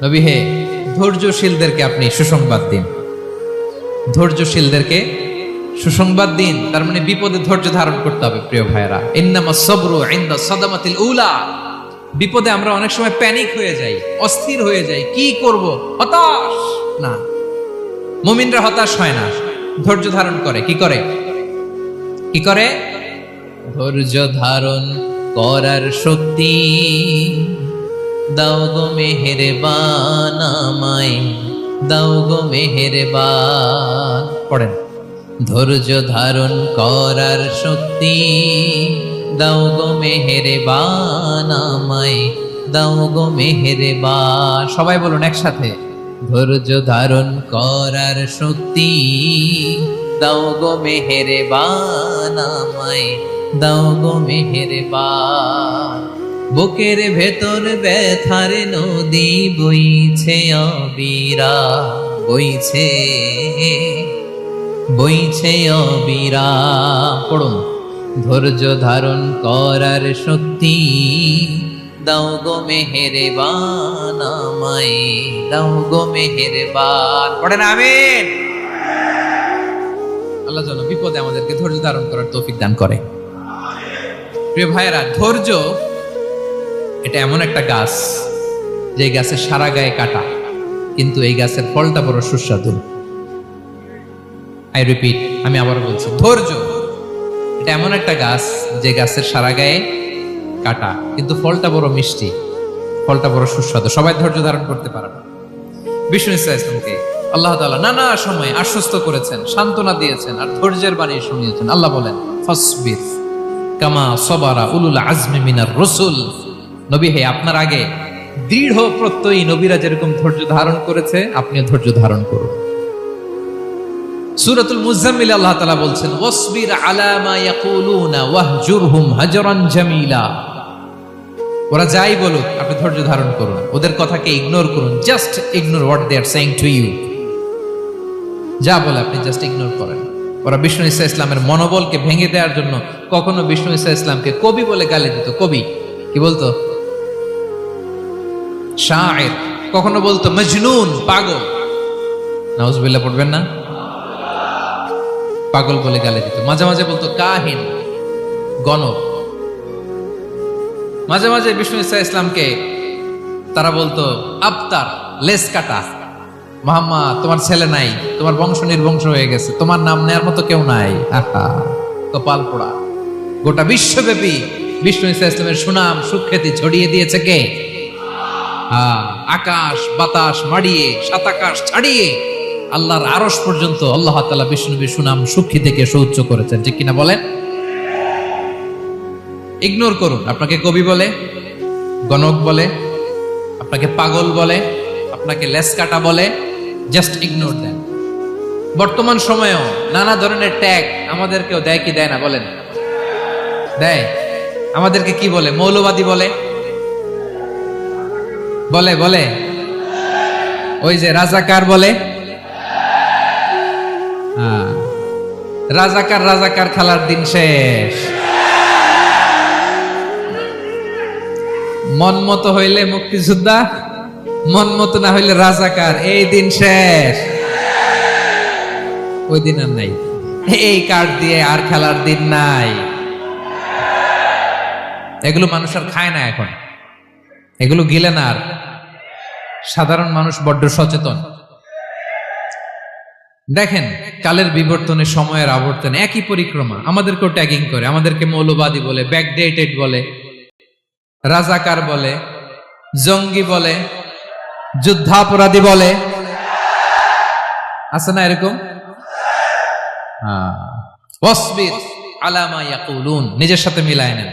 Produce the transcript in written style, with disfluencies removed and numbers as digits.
নবী হে, ধৈর্যশীলদেরকে আপনি সুসংবাদ দিন। ধৈর্যশীলদেরকে সুসংবাদ দিন, তার মানে বিপদে ধৈর্য ধারণ করতে হবে। প্রিয় ভাইয়েরা, ইন্নামাস সাবরু ইনদা সাদামাতিল উলা। বিপদে আমরা অনেক সময় প্যানিক হয়ে যাই, অস্থির হয়ে যাই, কি করব, হতাশ। না, মুমিনরা হতাশ হয় না, ধৈর্য ধারণ করে। কি করে? কি করে? ধৈর্য ধারণ করার শক্তি দাও গো মেহেরবান আমায়, দাও গো মেহেরবান। পড়েন, ধৈর্য ধারণ করার শক্তি দাও গো মেহেরবান আমায়, দাও গো মেহেরবান। সবাই বলুন একসাথে, ধৈর্য ধারণ করার শক্তি দাও গো মেহেরবান আমায়, দাও গো মেহেরবান। বুকের ভেতর ব্যথার নদী বইছে অবিরা, বইছে বইছে অবিরা। পড়ুন, ধৈর্য ধারণ করার শক্তি দাও গো মেহেরবান আমায়, দাও গো মেহেরবান। পড়েন আমিন। আল্লাহ যেন বিপদে আমাদেরকে ধৈর্য ধারণ করার তৌফিক দান করে। প্রিয় ভাইয়েরা, ধৈর্য এটা এমন একটা গাছ, যে গাছের সারা গায়ে কাটা, কিন্তু এই গাছের ফলটা বড় সুস্বাদু। আই রিপিট, আমি আবার বলছি, ধৈর্য এটা এমন একটা গাছ, যে গাছের সারা গায়ে কাটা, কিন্তু ফলটা বড় মিষ্টি, ফলটা বড় সুস্বাদু। সবাই ধৈর্য ধারণ করতে পারে না। বিষ্ণু ইসলামকে আল্লাহ তাআলা নানা সময় আশ্বস্ত করেছেন, সান্ত্বনা দিয়েছেন, আর ধৈর্যের বাণী শুনিয়েছেন। আল্লাহ বলেন, ফাসবির কামা সাবারা উলুল আজমি মিনার রাসূল। নবী হে, আপনার আগে দৃঢ় প্রত্যয়ী নবীরা যেরকম ধৈর্য ধারণ করেছে, আপনিও ধৈর্য ধারণ করুন। সূরাতুল মুজাম্মিল আল্লাহ তাআলা বলছেন, ওয়াসবির আলা মা ইয়াকুলুনা ওয়াহজুরহুম হাজরান জামিলা। ওরা যাই বলুক, আপনি ধৈর্য ধারণ করুন, ওদের কথাকে ইগনোর করুন। Just ignore what they are saying to you. যা বলে আপনি জাস্ট ইগনোর করেন। ওরা বিষ্ণু ঈসা ইসলামের মনোবলকে ভেঙে দেওয়ার জন্য কখনো বিষ্ণু ঈসা ইসলামকে কবি বলে গালি দিত। কবি কি বলতো? শায়ের। কখনো বলতো মজনুন, পাগল। নাউজুবিল্লাহ পড়বেন না? পাগল বলে গালি দিত। মাঝে মাঝে বলতো কাহিন, গণক। মাঝে মাঝে বিষ্ণু ঈসা ইসলামকে তারা বলতো আবতার, লেস কাটা। মুহাম্মদ, তোমার ছেলে নাই, তোমার বংশ নির্বংশ হয়ে গেছে, তোমার নাম নেয়ার মতো কেউ নাই। আহা, কপাল পোড়া। গোটা বিশ্বব্যাপী বিষ্ণু ঈসা ইসলামের সুনাম সুখ্যাতি ছড়িয়ে দিয়েছে কে? আকাশ বাতাস মাড়িয়ে, সাত আকাশ ছাড়িয়ে আল্লাহর আরশ পর্যন্ত আল্লাহ তাআলা বিষ্ণু নবীর সুনাম সুখ্যাতিকে সুউচ্চ করেছেন। ঠিক কিনা বলেন? ইগনোর করুন। আপনাকে কবি বলে, গণক বলে, আপনাকে পাগল বলে, আপনাকে লেসকাটা বলে, জাস্ট ইগনোর দেন। বর্তমান সময়েও নানা ধরনের ট্যাগ আমাদেরকেও দেয় কি দেয় না বলেন? দেয়। আমাদেরকে কি বলে? মৌলবাদী বলে, বলে বলে ওই যে রাজাকার বলে। রাজাকার রাজাকার খেলার দিন শেষ। মন মতো হইলে মুক্তিযোদ্ধা, মন মতো না হইলে রাজাকার, এই দিন শেষ। ওই দিন আর নাই। এই কার্ড দিয়ে আর খেলার দিন নাই। এগুলো মানুষ আর খায় না এখন, এগুলো গিলে না আর। সাধারণ মানুষ বড্ড সচেতন। দেখেন, কালের বিবর্তনে, সময়ের আবর্তনে একই পরিক্রমা আমাদেরকেও ট্যাগিং করে। আমাদেরকে মৌলবাদী বলে, ব্যাকডেটেড বলে, রাজাকার বলে, জঙ্গি বলে, যুদ্ধাপরাধী বলে। আছে না এরকম? ওয়াসবির আলা মা ইয়াকুলুন, নিজের সাথে মিলায় নেন।